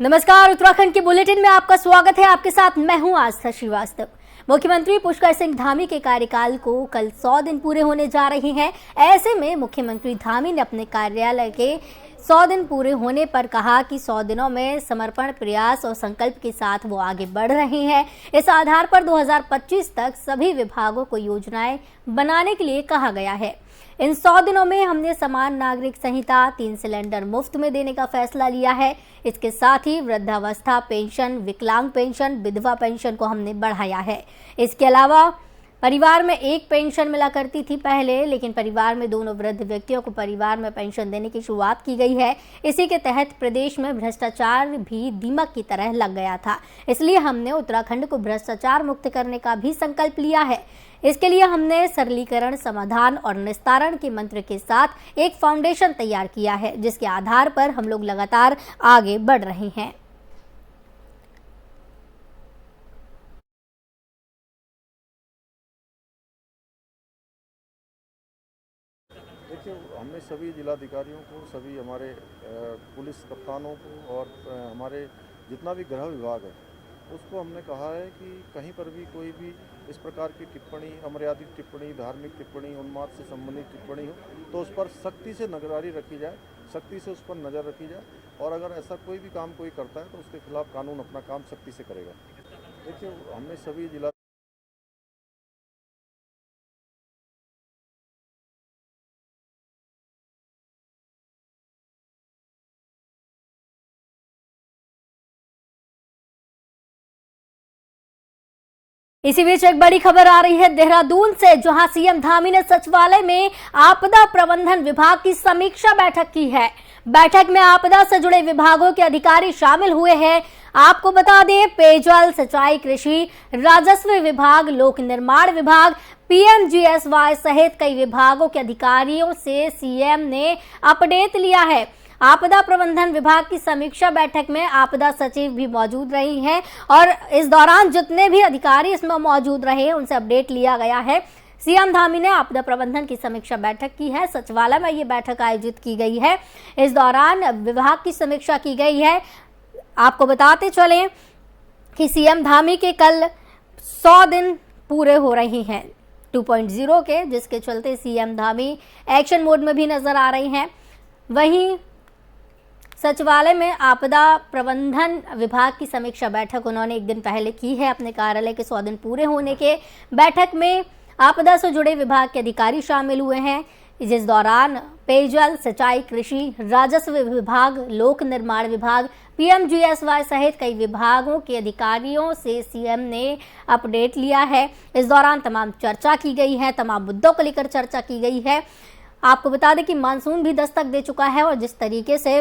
नमस्कार, उत्तराखंड के बुलेटिन में आपका स्वागत है। आपके साथ मैं हूं आस्था श्रीवास्तव। मुख्यमंत्री पुष्कर सिंह धामी के कार्यकाल को कल 100 दिन पूरे होने जा रहे हैं। ऐसे में मुख्यमंत्री धामी ने अपने कार्यालय के 100 दिन पूरे होने पर कहा कि 100 दिनों में समर्पण, प्रयास और संकल्प के साथ वो आगे बढ़ रहे हैं। इस आधार पर 2025 तक सभी विभागों को योजनाएं बनाने के लिए कहा गया है। इन 100 दिनों में हमने समान नागरिक संहिता, 3 सिलेंडर मुफ्त में देने का फैसला लिया है। इसके साथ ही वृद्धावस्था पेंशन, विकलांग पेंशन, विधवा पेंशन को हमने बढ़ाया है। इसके अलावा परिवार में एक पेंशन मिला करती थी पहले, लेकिन परिवार में दोनों वृद्ध व्यक्तियों को परिवार में पेंशन देने की शुरुआत की गई है। इसी के तहत प्रदेश में भ्रष्टाचार भी दीमक की तरह लग गया था, इसलिए हमने उत्तराखंड को भ्रष्टाचार मुक्त करने का भी संकल्प लिया है। इसके लिए हमने सरलीकरण, समाधान और निस्तारण के मंत्र के साथ एक फाउंडेशन तैयार किया है, जिसके आधार पर हम लोग लगातार आगे बढ़ रहे हैं। देखिए, हमने सभी जिलाधिकारियों को, सभी हमारे पुलिस कप्तानों को और हमारे जितना भी गृह विभाग है उसको हमने कहा है कि कहीं पर भी कोई भी इस प्रकार की टिप्पणी, अमर्यादित टिप्पणी, धार्मिक टिप्पणी, उन्माद से संबंधित टिप्पणी हो तो उस पर सख्ती से निगरानी रखी जाए, सख्ती से उस पर नज़र रखी जाए और अगर ऐसा कोई भी काम कोई करता है तो उसके खिलाफ कानून अपना काम सख्ती से करेगा। देखिए, हमने सभी जिला इसी बीच एक बड़ी खबर आ रही है देहरादून से, जहां सीएम धामी ने सचिवालय में आपदा प्रबंधन विभाग की समीक्षा बैठक की है। बैठक में आपदा से जुड़े विभागों के अधिकारी शामिल हुए हैं। आपको बता दें, पेयजल, सिंचाई, कृषि, राजस्व विभाग, लोक निर्माण विभाग, पीएमजीएसवाई सहित कई विभागों के अधिकारियों से सीएम ने अपडेट लिया है। आपदा प्रबंधन विभाग की समीक्षा बैठक में आपदा सचिव भी मौजूद रही हैं और इस दौरान जितने भी अधिकारी इसमें मौजूद रहे उनसे अपडेट लिया गया है। सीएम धामी ने आपदा प्रबंधन की समीक्षा बैठक की है। सचिवालय में ये बैठक आयोजित की गई है। इस दौरान विभाग की समीक्षा की गई है। आपको बताते चलें कि सीएम धामी के कल 100 दिन पूरे हो रहे हैं 2.0 के, जिसके चलते सीएम धामी एक्शन मोड में भी नजर आ रही हैं। वहीं सचिवालय में आपदा प्रबंधन विभाग की समीक्षा बैठक उन्होंने एक दिन पहले की है। अपने कार्यालय के 100 दिन पूरे होने के बैठक में आपदा से जुड़े विभाग के अधिकारी शामिल हुए हैं, जिस दौरान पेयजल, सिंचाई, कृषि, राजस्व विभाग, लोक निर्माण विभाग, पीएमजीएसवाई सहित कई विभागों के अधिकारियों से सीएम ने अपडेट लिया है। इस दौरान तमाम चर्चा की गई है, तमाम मुद्दों को लेकर चर्चा की गई है। आपको बता दें कि मानसून भी दस्तक दे चुका है और जिस तरीके से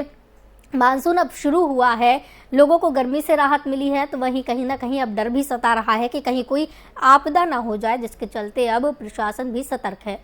मानसून अब शुरू हुआ है, लोगों को गर्मी से राहत मिली है, तो वहीं कहीं ना कहीं अब डर भी सता रहा है कि कहीं कोई आपदा ना हो जाए, जिसके चलते अब प्रशासन भी सतर्क है।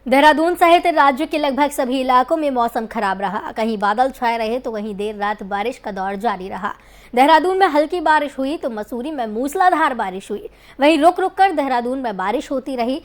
देहरादून सहित राज्य के लगभग सभी इलाकों में मौसम खराब रहा। कहीं बादल छाए रहे तो वहीं देर रात बारिश का दौर जारी रहा। देहरादून में हल्की बारिश हुई तो मसूरी में मूसलाधार बारिश हुई। वहीं रुक रुक कर देहरादून में बारिश होती रही।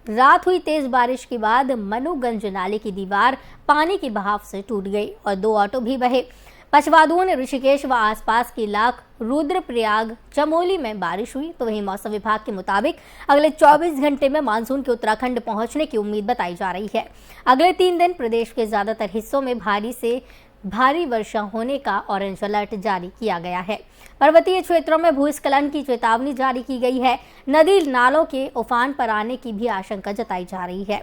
रात हुई तेज बारिश के बाद मनुगंज नाले की दीवार पानी के बहाव से टूट गई और 2 ऑटो भी बहे। पचवादून, ऋषिकेश व आसपास के इलाके, रुद्रप्रयाग, चमोली में बारिश हुई। तो वहीं मौसम विभाग के मुताबिक अगले 24 घंटे में मानसून के उत्तराखंड पहुंचने की उम्मीद बताई जा रही है। अगले 3 दिन प्रदेश के ज्यादातर हिस्सों में भारी से भारी वर्षा होने का ऑरेंज अलर्ट जारी किया गया है। पर्वतीय क्षेत्रों में भूस्खलन की चेतावनी जारी की गई है। नदी नालों के उफान पर आने की भी आशंका जताई जा रही है।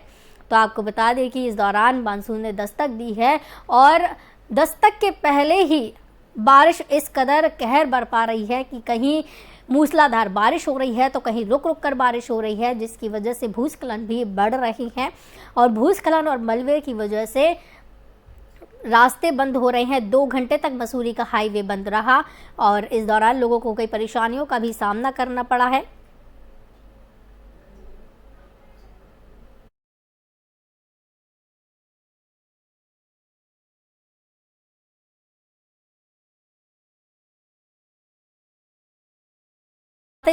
तो आपको बता दें कि इस दौरान मानसून ने दस्तक दी है और दस्तक के पहले ही बारिश इस कदर कहर बरपा रही है कि कहीं मूसलाधार बारिश हो रही है तो कहीं रुक रुक कर बारिश हो रही है, जिसकी वजह से भूस्खलन भी बढ़ रही हैं और भूस्खलन और मलबे की वजह से रास्ते बंद हो रहे हैं। 2 घंटे तक मसूरी का हाईवे बंद रहा और इस दौरान लोगों को कई परेशानियों का भी सामना करना पड़ा है।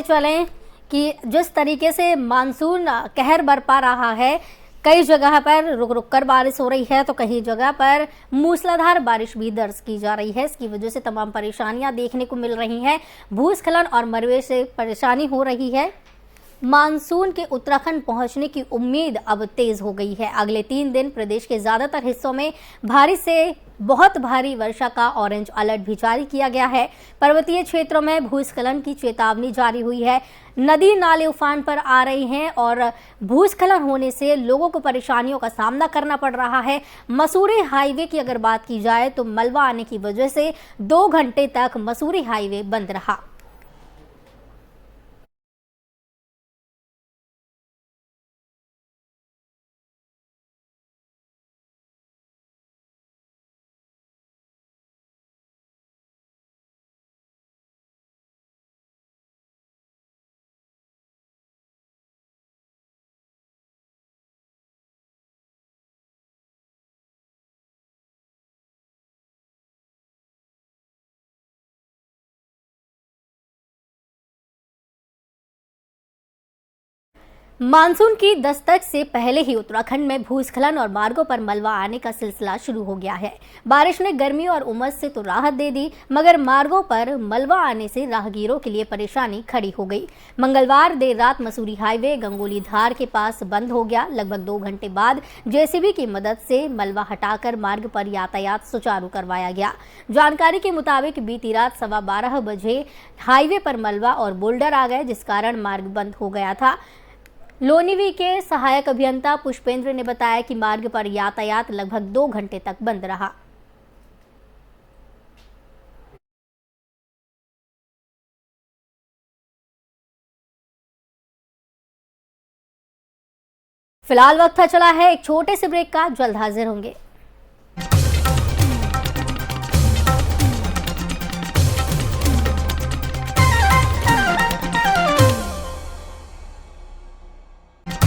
चलें कि जिस तरीके से मानसून कहर बरपा रहा है, कई जगह पर रुक रुक कर बारिश हो रही है तो कई जगह पर मूसलाधार बारिश भी दर्ज की जा रही है। इसकी वजह से तमाम परेशानियां देखने को मिल रही हैं। भूस्खलन और मलबे से परेशानी हो रही है। मानसून के उत्तराखंड पहुंचने की उम्मीद अब तेज हो गई है। अगले 3 दिन प्रदेश के ज्यादातर हिस्सों में भारी से बहुत भारी वर्षा का ऑरेंज अलर्ट भी जारी किया गया है। पर्वतीय क्षेत्रों में भूस्खलन की चेतावनी जारी हुई है। नदी नाले उफान पर आ रही हैं और भूस्खलन होने से लोगों को परेशानियों का सामना करना पड़ रहा है। मसूरी हाईवे की अगर बात की जाए तो मलबा आने की वजह से 2 घंटे तक मसूरी हाईवे बंद रहा। मानसून की दस्तक से पहले ही उत्तराखंड में भूस्खलन और मार्गों पर मलबा आने का सिलसिला शुरू हो गया है। बारिश ने गर्मी और उमस से तो राहत दे दी, मगर मार्गों पर मलबा आने से राहगीरों के लिए परेशानी खड़ी हो गई। मंगलवार देर रात मसूरी हाईवे गंगोली धार के पास बंद हो गया। लगभग 2 घंटे बाद जेसीबी की मदद से मलबा हटाकर मार्ग पर यातायात सुचारू करवाया गया। जानकारी के मुताबिक बीती रात 12:15 बजे हाईवे पर मलबा और बोल्डर आ गए, जिस कारण मार्ग बंद हो गया था। लोनिवी के सहायक अभियंता पुष्पेंद्र ने बताया कि मार्ग पर यातायात लगभग 2 घंटे तक बंद रहा। फिलहाल वक्त चला है एक छोटे से ब्रेक का, जल्द हाजिर होंगे।